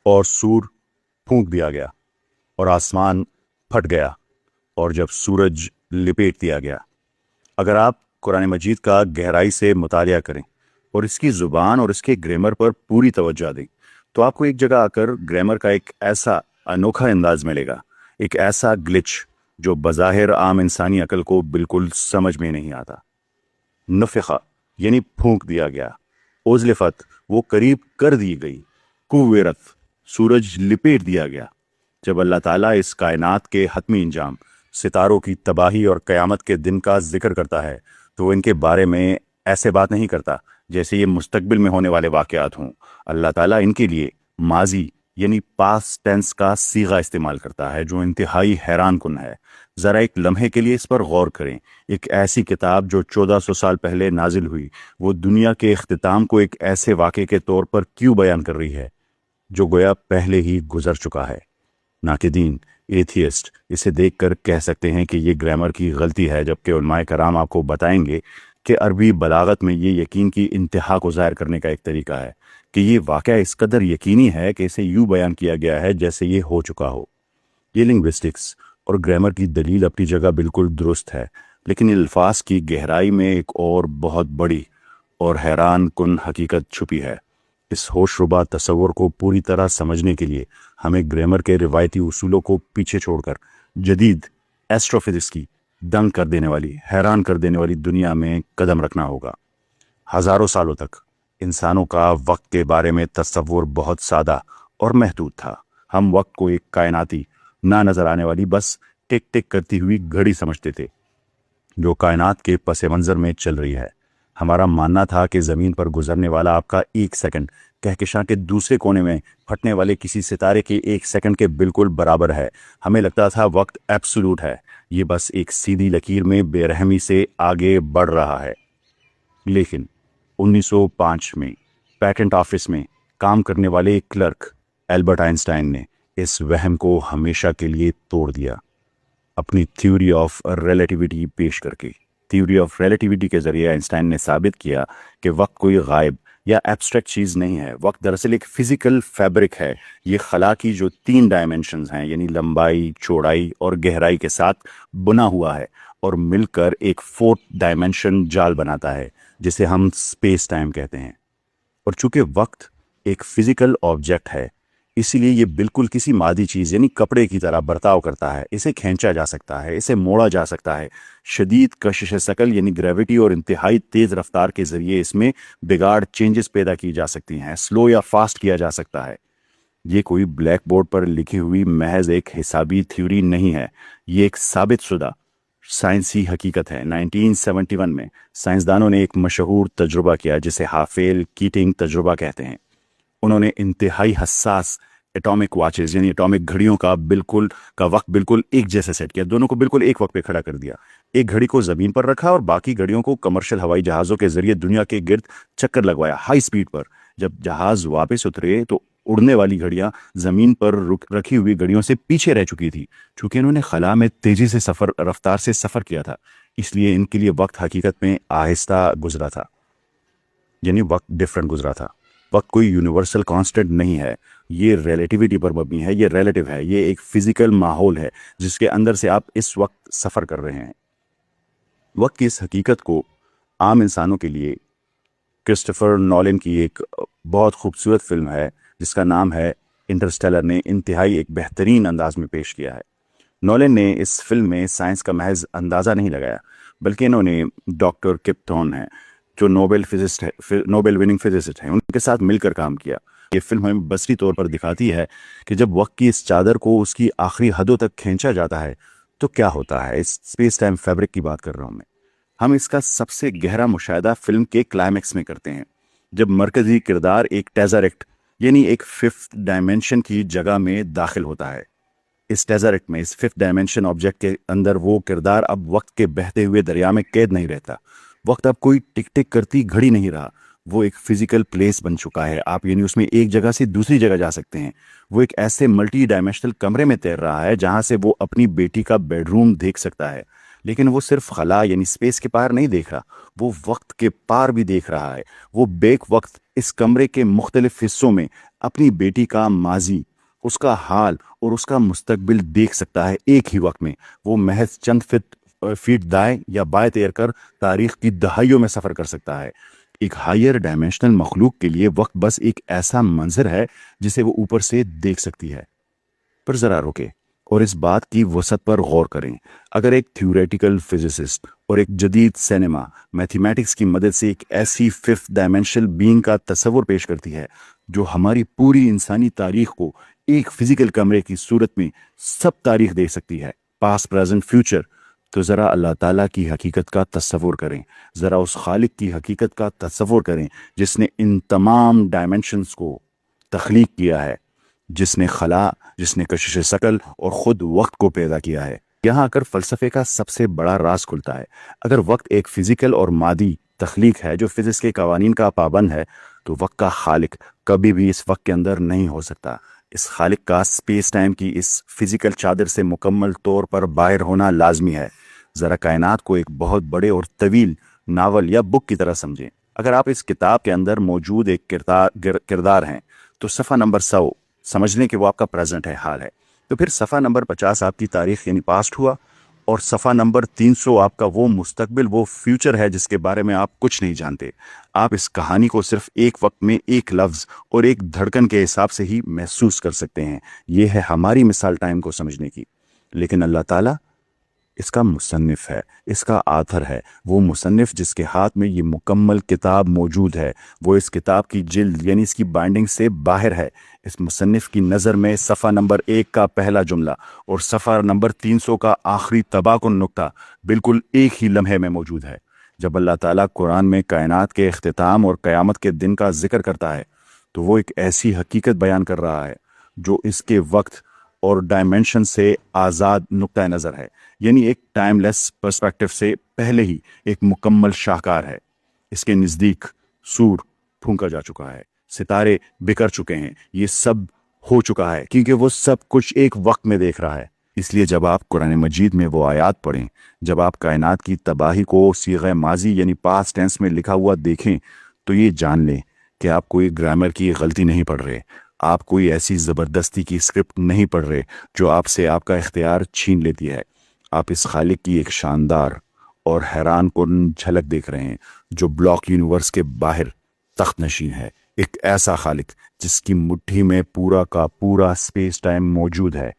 اور سور پھونک دیا گیا اور آسمان پھٹ گیا اور جب سورج لپیٹ دیا گیا۔ اگر آپ قرآن مجید کا گہرائی سے مطالعہ کریں اور اس کی زبان اور اس کے گرامر پر پوری توجہ دیں تو آپ کو ایک جگہ آ کر گرامر کا ایک ایسا انوکھا انداز ملے گا، ایک ایسا گلچ جو بظاہر عام انسانی عقل کو بالکل سمجھ میں نہیں آتا۔ نفخہ یعنی پھونک دیا گیا، اوزلفت وہ قریب کر دی گئی، کویرت سورج لپیٹ دیا گیا۔ جب اللہ تعالیٰ اس کائنات کے حتمی انجام، ستاروں کی تباہی اور قیامت کے دن کا ذکر کرتا ہے تو وہ ان کے بارے میں ایسے بات نہیں کرتا جیسے یہ مستقبل میں ہونے والے واقعات ہوں۔ اللہ تعالیٰ ان کے لیے ماضی یعنی پاسٹ ٹینس کا صیغہ استعمال کرتا ہے جو انتہائی حیران کن ہے۔ ذرا ایک لمحے کے لیے اس پر غور کریں۔ ایک ایسی کتاب جو 1400 سال پہلے نازل ہوئی، وہ دنیا کے اختتام کو ایک ایسے واقعے کے طور پر کیوں بیان کر رہی ہے جو گویا پہلے ہی گزر چکا ہے؟ ناقدین، ایتھیسٹ اسے دیکھ کر کہہ سکتے ہیں کہ یہ گرامر کی غلطی ہے، جبکہ علماء کرام آپ کو بتائیں گے کہ عربی بلاغت میں یہ یقین کی انتہا کو ظاہر کرنے کا ایک طریقہ ہے کہ یہ واقعہ اس قدر یقینی ہے کہ اسے یوں بیان کیا گیا ہے جیسے یہ ہو چکا ہو۔ یہ لنگوسٹکس اور گرامر کی دلیل اپنی جگہ بالکل درست ہے، لیکن الفاظ کی گہرائی میں ایک اور بہت بڑی اور حیران کن حقیقت چھپی ہے۔ اس ہوش ربا تصور کو پوری طرح سمجھنے کے لیے ہمیں گرامر کے روایتی اصولوں کو پیچھے چھوڑ کر جدید ایسٹرو فزکس کی دنگ کر دینے والی، حیران کر دینے والی دنیا میں قدم رکھنا ہوگا۔ ہزاروں سالوں تک انسانوں کا وقت کے بارے میں تصور بہت سادہ اور محدود تھا۔ ہم وقت کو ایک کائناتی، نہ نظر آنے والی، بس ٹک ٹک کرتی ہوئی گھڑی سمجھتے تھے جو کائنات کے پس منظر میں چل رہی ہے۔ ہمارا ماننا تھا کہ زمین پر گزرنے والا آپ کا ایک سیکنڈ کہکشاں کے دوسرے کونے میں پھٹنے والے کسی ستارے کے ایک سیکنڈ کے بالکل برابر ہے۔ ہمیں لگتا تھا وقت ایبسولوٹ ہے، یہ بس ایک سیدھی لکیر میں بے رحمی سے آگے بڑھ رہا ہے۔ لیکن 1905 میں پیٹنٹ آفس میں کام کرنے والے ایک کلرک البرٹ آئنسٹائن نے اس وہم کو ہمیشہ کے لیے توڑ دیا اپنی تھیوری آف ریلیٹیوٹی پیش کر کے۔ تھیوری آف ریلیٹیوٹی کے ذریعے آئنسٹائن نے ثابت کیا کہ وقت کوئی غائب یا ایبسٹریکٹ چیز نہیں ہے۔ وقت دراصل ایک فزیکل فیبرک ہے، یہ خلا کی جو 3 ڈائمنشنز ہیں یعنی لمبائی، چوڑائی اور گہرائی کے ساتھ بنا ہوا ہے اور مل کر ایک 4تھ ڈائمنشن جال بناتا ہے جسے ہم سپیس ٹائم کہتے ہیں۔ اور چونکہ وقت ایک فزیکل آبجیکٹ ہے، اسی لیے یہ بالکل کسی مادی چیز یعنی کپڑے کی طرح برتاؤ کرتا ہے۔ اسے کھینچا جا سکتا ہے، اسے موڑا جا سکتا ہے، شدید کشش ثقل یعنی گریوٹی اور انتہائی تیز رفتار کے ذریعے اس میں بگاڑ، چینجز پیدا کی جا سکتی ہیں، سلو یا فاسٹ کیا جا سکتا ہے۔ یہ کوئی بلیک بورڈ پر لکھی ہوئی محض ایک حسابی تھیوری نہیں ہے، یہ ایک ثابت شدہ سائنسی حقیقت ہے۔ 1971 میں سائنسدانوں نے ایک مشہور تجربہ کیا جسے ہافیل کیٹنگ تجربہ کہتے ہیں۔ انہوں نے انتہائی حساس ایٹامک واچز یعنی ایٹامک گھڑیوں کا وقت بالکل ایک جیسے سیٹ کیا، دونوں کو بالکل ایک وقت پہ کھڑا کر دیا۔ ایک گھڑی کو زمین پر رکھا اور باقی گھڑیوں کو کمرشل ہوائی جہازوں کے ذریعے دنیا کے گرد چکر لگوایا ہائی سپیڈ پر۔ جب جہاز واپس اترے تو اڑنے والی گھڑیاں زمین پر رکھی ہوئی گھڑیوں سے پیچھے رہ چکی تھی، چونکہ انہوں نے خلا میں تیزی سے رفتار سے سفر کیا تھا، اس لیے ان کے لیے وقت حقیقت میں آہستہ گزرا تھا، یعنی وقت ڈفرنٹ گزرا تھا۔ وقت کوئی یونیورسل کانسٹنٹ نہیں ہے، یہ ریلیٹیوٹی پر مبنی ہے، یہ ریلیٹیو ہے، یہ ایک فزیکل ماحول ہے جس کے اندر سے آپ اس وقت سفر کر رہے ہیں۔ وقت کی اس حقیقت کو عام انسانوں کے لیے کرسٹوفر نولن کی ایک بہت خوبصورت فلم ہے جس کا نام ہے انٹرسٹیلر نے انتہائی ایک بہترین انداز میں پیش کیا ہے۔ نولن نے اس فلم میں سائنس کا محض اندازہ نہیں لگایا، بلکہ انہوں نے ڈاکٹر کپ تھورن ہیں جو نوبل وننگ فزسسٹ ہیں، ان کے ساتھ مل کر کام کیا۔ یہ فلم ہمیں بصری طور پر دکھاتی ہے کہ جب وقت کی اس چادر کو اس کی آخری حدوں تک کھینچا جاتا ہے تو کیا ہوتا ہے۔ اس سپیس ٹائم فیبرک کی بات کر رہا ہوں میں۔ ہم اس کا سب سے گہرا مشاہدہ فلم کے کلائمیکس میں کرتے ہیں، جب مرکزی کردار ایک ٹیزریکٹ یعنی ایک 5th ڈائمنشن کی جگہ میں داخل ہوتا ہے۔ اس ٹیزریکٹ میں، اس 5th ڈائمنشن آبجیکٹ کے اندر وہ کردار اب وقت کے بہتے ہوئے دریا میں قید نہیں رہتا۔ وقت اب کوئی ٹک ٹک کرتی گھڑی نہیں رہا، وہ ایک فزیکل پلیس بن چکا ہے۔ آپ یعنی اس میں ایک جگہ سے دوسری جگہ جا سکتے ہیں۔ وہ ایک ایسے ملٹی ڈائمینشنل کمرے میں تیر رہا ہے جہاں سے وہ اپنی بیٹی کا بیڈ روم دیکھ سکتا ہے۔ لیکن وہ صرف خلا یعنی اسپیس کے پار نہیں دیکھ رہا، وہ وقت کے پار بھی دیکھ رہا ہے۔ وہ بیک وقت اس کمرے کے مختلف حصوں میں اپنی بیٹی کا ماضی، اس کا حال اور اس کا مستقبل دیکھ سکتا ہے ایک ہی وقت میں۔ وہ محض چند فیٹ دائیں یا بائیں تیر کر تاریخ کی دہائیوں میں سفر کر سکتا ہے۔ ایک ہائر ڈائمینشنل مخلوق کے لیے وقت بس ایک ایسا منظر ہے جسے وہ اوپر سے دیکھ سکتی ہے۔ پر ذرا رکے اور اس بات کی وسعت پر غور کریں۔ اگر ایک تھیوریٹیکل فزسسٹ اور ایک جدید سینما میتھمیٹکس کی مدد سے ایک ایسی ففتھ ڈائمینشنل بینگ کا تصور پیش کرتی ہے جو ہماری پوری انسانی تاریخ کو ایک فزیکل کمرے کی صورت میں سب تاریخ دے سکتی ہے، پاسٹ پریزنٹ فیوچر، تو ذرا اللہ تعالیٰ کی حقیقت کا تصور کریں، ذرا اس خالق کی حقیقت کا تصور کریں جس نے ان تمام ڈائمینشنز کو تخلیق کیا ہے، جس نے خلا، جس نے کشش ثقل اور خود وقت کو پیدا کیا ہے۔ یہاں آ کر فلسفے کا سب سے بڑا راز کھلتا ہے۔ اگر وقت ایک فزیکل اور مادی تخلیق ہے جو فزکس کے قوانین کا پابند ہے، تو وقت کا خالق کبھی بھی اس وقت کے اندر نہیں ہو سکتا۔ اس خالق کا اسپیس ٹائم کی اس فزیکل چادر سے مکمل طور پر باہر ہونا لازمی ہے۔ ذرا کائنات کو ایک بہت بڑے اور طویل ناول یا بک کی طرح سمجھیں۔ اگر آپ اس کتاب کے اندر موجود ایک کردار ہیں تو صفحہ نمبر 100 سمجھ لیں کہ وہ آپ کا پریزنٹ ہے، حال ہے۔ تو پھر صفحہ نمبر 50 آپ کی تاریخ یعنی پاسٹ ہوا، اور صفحہ نمبر 300 آپ کا وہ مستقبل، وہ فیوچر ہے جس کے بارے میں آپ کچھ نہیں جانتے۔ آپ اس کہانی کو صرف ایک وقت میں ایک لفظ اور ایک دھڑکن کے حساب سے ہی محسوس کر سکتے ہیں۔ یہ ہے ہماری مثال ٹائم کو سمجھنے کی۔ لیکن اللہ تعالیٰ اس کا مصنف ہے، اس کا آتھر ہے، وہ مصنف جس کے ہاتھ میں یہ مکمل کتاب موجود ہے۔ وہ اس کتاب کی جلد یعنی اس کی بائنڈنگ سے باہر ہے۔ اس مصنف کی نظر میں صفحہ نمبر 1 کا پہلا جملہ اور صفحہ نمبر 300 کا آخری تباہ کن نقطہ بالکل ایک ہی لمحے میں موجود ہے۔ جب اللہ تعالیٰ قرآن میں کائنات کے اختتام اور قیامت کے دن کا ذکر کرتا ہے تو وہ ایک ایسی حقیقت بیان کر رہا ہے جو اس کے وقت اور ڈائمینشن سے آزاد نقطہ نظر ہے، یعنی ایک ٹائم لیس پرسپیکٹو سے پہلے ہی ایک مکمل شاہکار ہے۔ اس کے نزدیک سور پھونکا جا چکا ہے، ستارے بکھر چکے ہیں، یہ سب ہو چکا ہے کیونکہ وہ سب کچھ ایک وقت میں دیکھ رہا ہے۔ اس لیے جب آپ قرآن مجید میں وہ آیات پڑھیں، جب آپ کائنات کی تباہی کو صیغہ ماضی یعنی پاسٹ ٹینس میں لکھا ہوا دیکھیں، تو یہ جان لیں کہ آپ کوئی گرامر کی غلطی نہیں پڑھ رہے، آپ کوئی ایسی زبردستی کی اسکرپٹ نہیں پڑھ رہے جو آپ سے آپ کا اختیار چھین لیتی ہے۔ آپ اس خالق کی ایک شاندار اور حیران کن جھلک دیکھ رہے ہیں جو بلاک یونیورس کے باہر تخت نشین ہے۔ ایک ایسا خالق جس کی مٹھی میں پورا کا پورا اسپیس ٹائم موجود ہے،